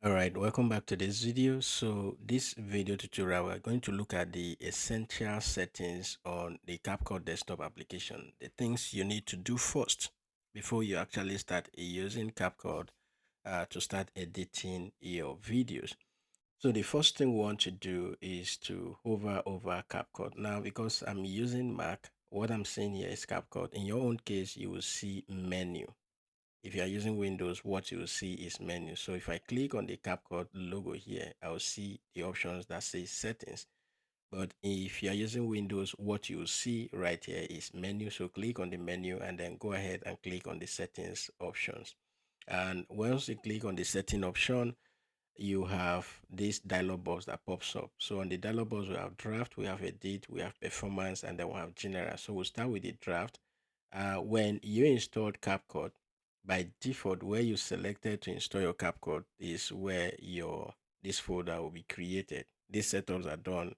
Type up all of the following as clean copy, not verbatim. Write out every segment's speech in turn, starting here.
All right, welcome back to this video. So this video tutorial, we're going to look at the essential settings on the CapCut desktop application, the things you need to do first before you actually start using CapCut to start editing your videos. So the first thing we want to do is to hover over CapCut. Now, because I'm using Mac, what I'm saying here is CapCut. In your own case, you will see menu. If you are using Windows, what you will see is menu. So if I click on the CapCut logo here, I'll see the options that say settings. But if you are using Windows, what you will see right here is menu. So click on the menu and then go ahead and click on the settings options. And once you click on the setting option, you have this dialog box that pops up. So on the dialog box, we have draft, we have edit, we have performance, and then we have general. So we'll start with the draft. When you installed CapCut, by default, where you selected to install your CapCut is where your this folder will be created. These setups are done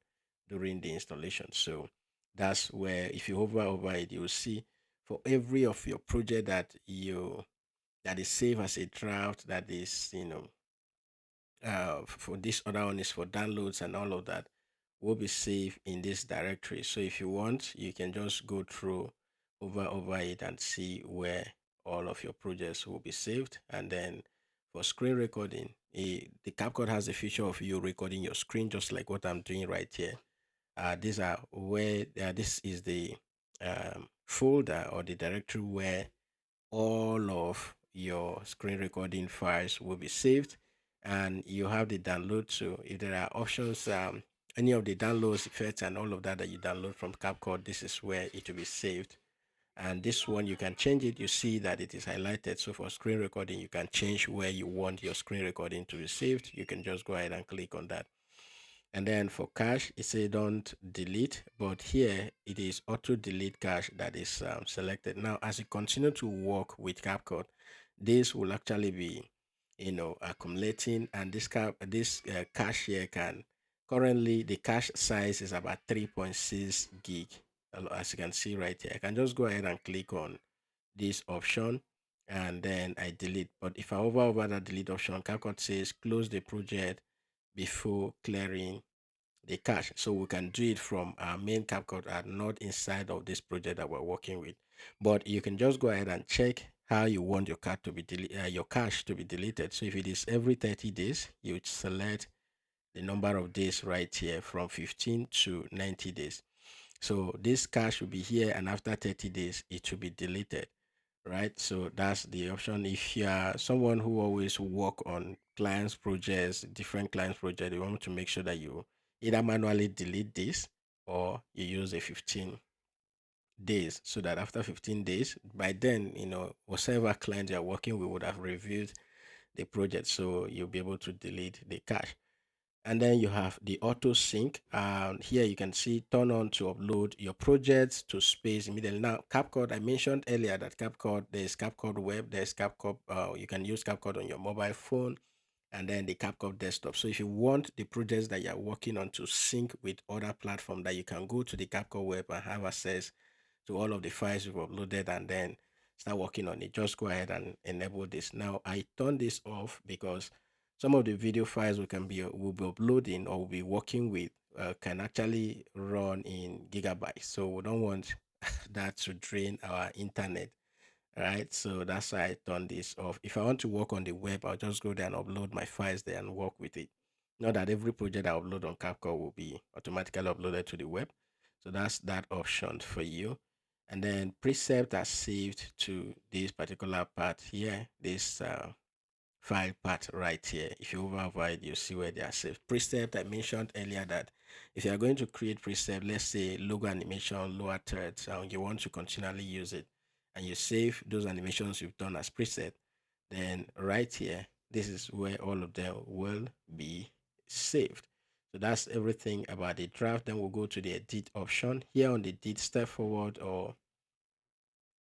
during the installation. So that's where if you hover over it, you will see for every of your project that is saved as a draft, that is, for this other one is for downloads and all of that will be saved in this directory. So if you want, you can just go through over it and see where all of your projects will be saved. And then for screen recording, the CapCut has a feature of you recording your screen just like what I'm doing right here. These are where this is the folder or the directory where all of your screen recording files will be saved, and you have the download too. If there are options, any of the downloads effects and all of that that you download from CapCut, this is where it will be saved. And this one you can change it. You see that it is highlighted. So for screen recording, you can change where you want your screen recording to be saved. You can just go ahead and click on that. And then for cache, it says don't delete, but here it is auto delete cache that is selected. Now, as you continue to work with CapCut, this will actually be, accumulating, and this cache here can currently the cache size is about 3.6 gig. As you can see right here, I can just go ahead and click on this option and then I delete. But if I hover over that delete option, CapCut says close the project before clearing the cache. So we can do it from our main CapCut and not inside of this project that we're working with. But you can just go ahead and check how you want your your cache to be deleted. So if it is every 30 days, you would select the number of days right here from 15 to 90 days. So this cache will be here, and after 30 days, it will be deleted, right? So that's the option. If you are someone who always work on clients projects, different clients project, you want to make sure that you either manually delete this or you use a 15 days, so that after 15 days, by then, whatever client you're working with would have reviewed the project. So you'll be able to delete the cache. And then you have the auto sync. Here you can see turn on to upload your projects to space immediately. Now, CapCut, I mentioned earlier that CapCut, there's CapCut Web, there's CapCut, you can use CapCut on your mobile phone, and then the CapCut Desktop. So if you want the projects that you're working on to sync with other platform, that you can go to the CapCut Web and have access to all of the files you've uploaded and then start working on it. Just go ahead and enable this. Now I turn this off because some of the video files will be uploading or will be working with can actually run in gigabytes. So we don't want that to drain our internet. Right, so that's why I turn this off. If I want to work on the web, I'll just go there and upload my files there and work with it. Not that every project I upload on CapCut will be automatically uploaded to the web. So that's that option for you. And then preset are saved to this particular part here, this file part right here. If you hover it, you see where they are saved. Precept, I mentioned earlier that if you are going to create precept, let's say logo animation, lower threads, and you want to continually use it, and you save those animations you've done as preset, then right here, this is where all of them will be saved. So that's everything about the draft. Then we'll go to the edit option. Here on the edit, step forward or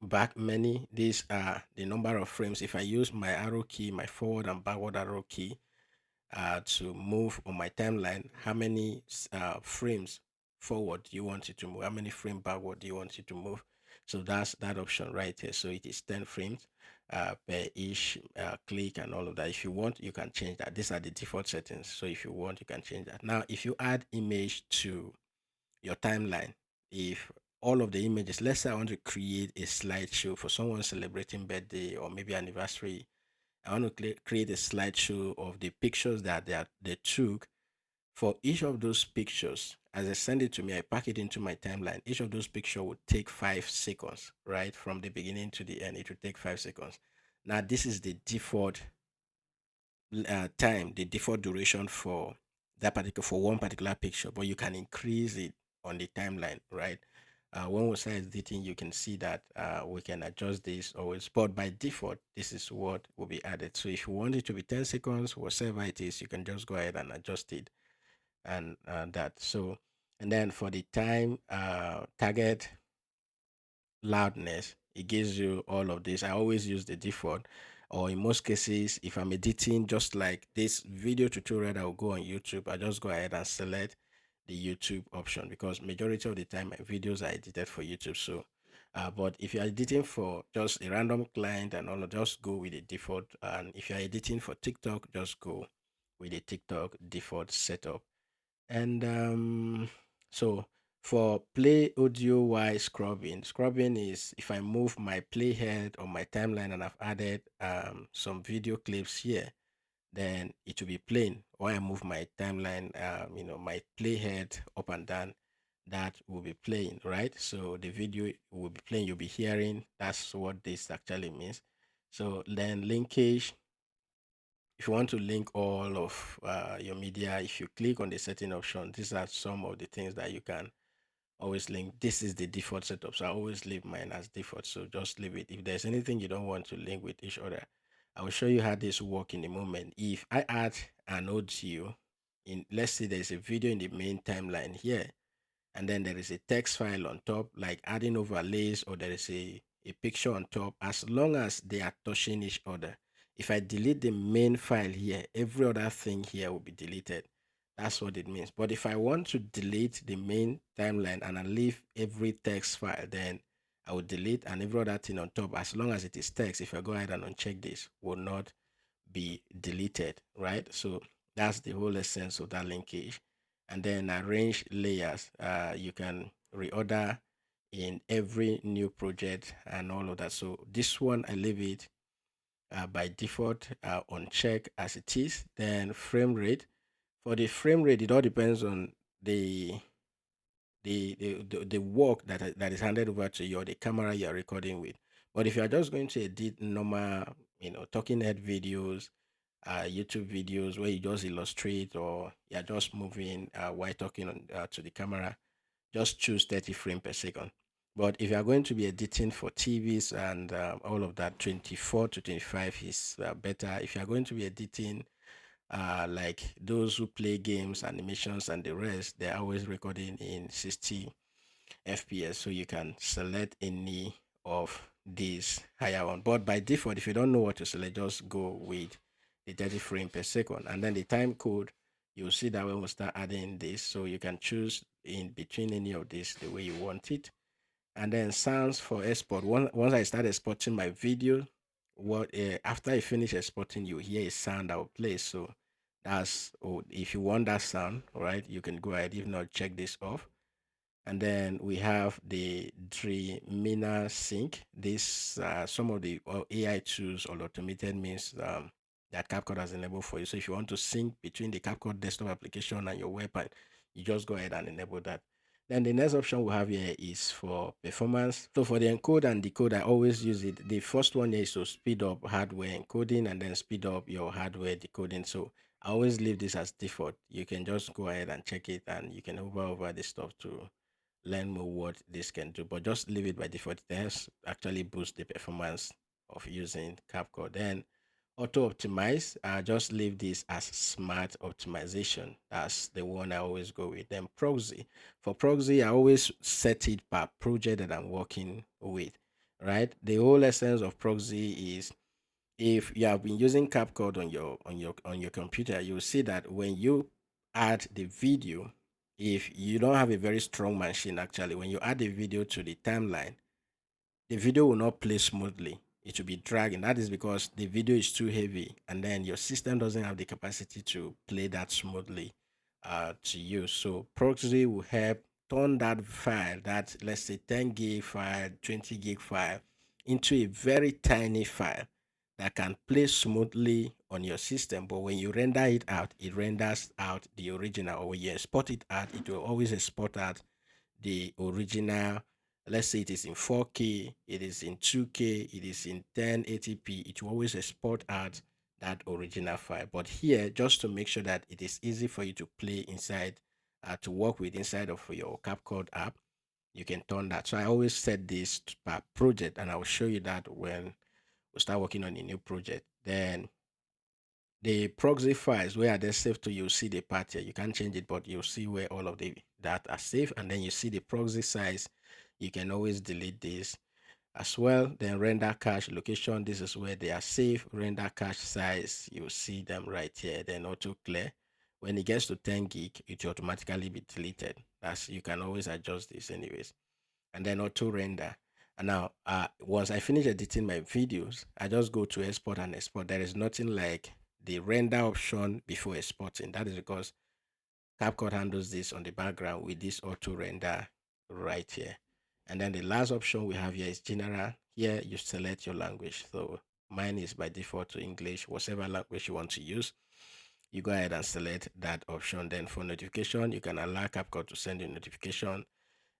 back many, these are the number of frames. If I use my arrow key, my forward and backward arrow key to move on my timeline, how many frames forward do you want it to move, how many frame backward do you want it to move. So that's that option right here. So it is 10 frames per each click and all of that. If you want, you can change that. These are the default settings. So if you want, you can change that. Now, if you add image to your timeline, if all of the images, let's say I want to create a slideshow for someone celebrating birthday or maybe anniversary. I want to create a slideshow of the pictures that they took. For each of those pictures, as they send it to me, I pack it into my timeline. Each of those pictures would take 5 seconds, right? From the beginning to the end, it would take 5 seconds. Now, this is the default time, the default duration for that particular for one particular picture, but you can increase it on the timeline, right? When we start editing, you can see that we can adjust this always, but by default, this is what will be added. So if you want it to be 10 seconds, whatever it is, you can just go ahead and adjust it and that. So, and then for the time target loudness, it gives you all of this. I always use the default, or in most cases, if I'm editing, just like this video tutorial that will go on YouTube, I just go ahead and select the YouTube option because majority of the time my videos are edited for YouTube. So, but if you're editing for just a random client and all, just go with the default. And if you're editing for TikTok, just go with the TikTok default setup. And so for play audio wise scrubbing is if I move my playhead on my timeline and I've added some video clips here, then it will be playing. Or I move my timeline, my playhead up and down, that will be playing, right? So the video will be playing, you'll be hearing. That's what this actually means. So then linkage, if you want to link all of your media, if you click on the setting option, these are some of the things that you can always link. This is the default setup, so I always leave mine as default. So just leave it. If there's anything you don't want to link with each other, I will show you how this work in a moment. If I add an audio in, let's say there's a video in the main timeline here, and then there is a text file on top, like adding overlays, or there is a picture on top, as long as they are touching each other. If I delete the main file here, every other thing here will be deleted. That's what it means. But if I want to delete the main timeline and I leave every text file, then I will delete and every other thing on top, as long as it is text. If I go ahead and uncheck this, will not be deleted, right? So that's the whole essence of that linkage. And then arrange layers. You can reorder in every new project and all of that. So this one, I leave it by default on check as it is. Then frame rate. For the frame rate, it all depends on the the work that is handed over to you or the camera you're recording with. But if you're just going to edit normal, talking head videos, YouTube videos where you just illustrate or you're just moving while talking to the camera, just choose 30 frames per second. But if you are going to be editing for TVs and all of that, 24 to 25 is better. If you are going to be editing like those who play games, animations, and the rest, they're always recording in 60 FPS. So you can select any of these higher one. But by default, if you don't know what to select, just go with the 30 frame per second. And then the time code, you'll see that when we start adding this. So you can choose in between any of these the way you want it. And then sounds for export. Once I start exporting my video, what after I finish exporting, you hear a sound that will play. So that's, oh, if you want that sound, all right, you can go ahead. If not, check this off. And then we have the Dreamina Sync. This some of the AI tools or automated means that CapCut has enabled for you. So if you want to sync between the CapCut desktop application and your website, you just go ahead and enable that. Then the next option we have here is for performance. So for the encode and decode, I always use it. The first one here is to speed up hardware encoding and then speed up your hardware decoding. So I always leave this as default. You can just go ahead and check it and you can hover over this stuff to learn more what this can do, but just leave it by default. It has actually boost the performance of using CapCut. Then auto optimize, just leave this as smart optimization. That's the one I always go with. Then proxy, for proxy, I always set it per project that I'm working with, right? The whole essence of proxy is if you have been using CapCut on your computer, you'll see that when you add the video, if you don't have a very strong machine, actually, when you add the video to the timeline, the video will not play smoothly. It will be dragging. That is because the video is too heavy, and then your system doesn't have the capacity to play that smoothly to use. So proxy will help turn that file, that let's say 10 gig file, 20 gig file, into a very tiny file that can play smoothly on your system. But when you render it out, it renders out the original. Or when you export it out, it will always export out the original. Let's say it is in 4K, it is in 2K, it is in 1080p. It will always export out that original file. But here, just to make sure that it is easy for you to play inside, to work with inside of your CapCut app, you can turn that. So I always set this per project, and I will show you that when we start working on a new project. Then the proxy files where they're saved to, you'll see the part here. You can't change it, but you'll see where all of the that are saved, and then you see the proxy size. You can always delete this as well. Then render cache location, this is where they are saved. Render cache size, you'll see them right here. Then auto clear. When it gets to 10 gig, it will automatically be deleted. That's, you can always adjust this anyways. And then auto render. And now, once I finish editing my videos, I just go to export and export. There is nothing like the render option before exporting. That is because CapCut handles this on the background with this auto render right here. And then the last option we have here is general. Here you select your language. So mine is by default to English, whatever language you want to use. You go ahead and select that option. Then for notification, you can allow CapCut to send you notification.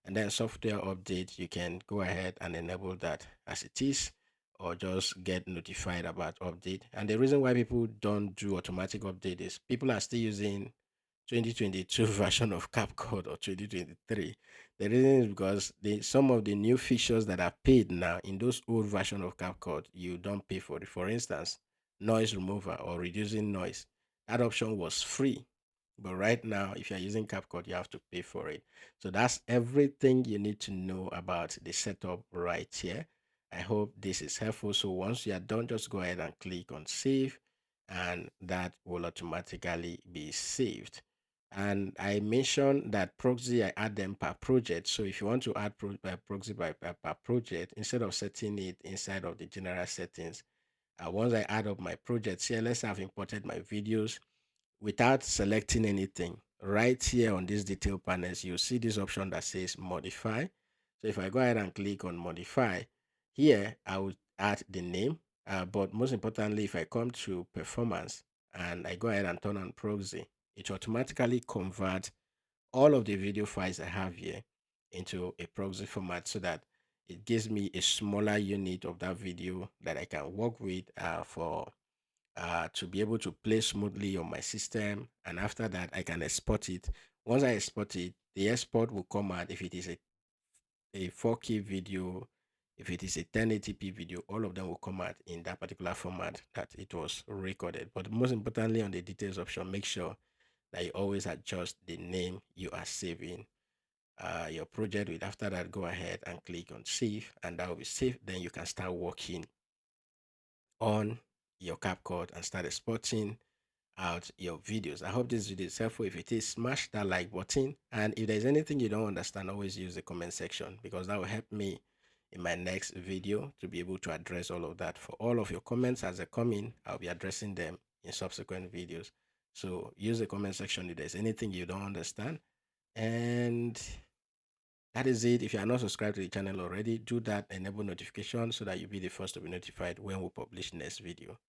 And then software update, you can go ahead and enable that as it is, or just get notified about update. And the reason why people don't do automatic update is people are still using 2022 version of CapCut or 2023. The reason is because some of the new features that are paid now in those old version of CapCut, you don't pay for it. For instance, noise remover or reducing noise. That option was free. But right now, if you're using CapCut, you have to pay for it. So that's everything you need to know about the setup right here. I hope this is helpful. So once you are done, just go ahead and click on save, and that will automatically be saved. And I mentioned that proxy, I add them per project. So if you want to add proxy per project, instead of setting it inside of the general settings, once I add up my projects here, let's have imported my videos without selecting anything. Right here on this detail panels, you'll see this option that says modify. So if I go ahead and click on modify, here I will add the name. But most importantly, if I come to performance and I go ahead and turn on proxy, it automatically converts all of the video files I have here into a proxy format so that it gives me a smaller unit of that video that I can work with for to be able to play smoothly on my system. And after that, I can export it. Once I export it, the export will come out if it is a 4K video, if it is a 1080p video, all of them will come out in that particular format that it was recorded. But most importantly, on the details option, make sure that you always adjust the name you are saving your project with. After that, go ahead and click on save, and that will be saved. Then you can start working on your CapCut and start exporting out your videos. I hope this video is helpful. If it is, smash that like button. And if there's anything you don't understand, always use the comment section, because that will help me in my next video to be able to address all of that. For all of your comments as they come in, I'll be addressing them in subsequent videos. So use the comment section if there's anything you don't understand. And that is it. If you are not subscribed to the channel already, do that, enable notifications so that you'll be the first to be notified when we publish next video.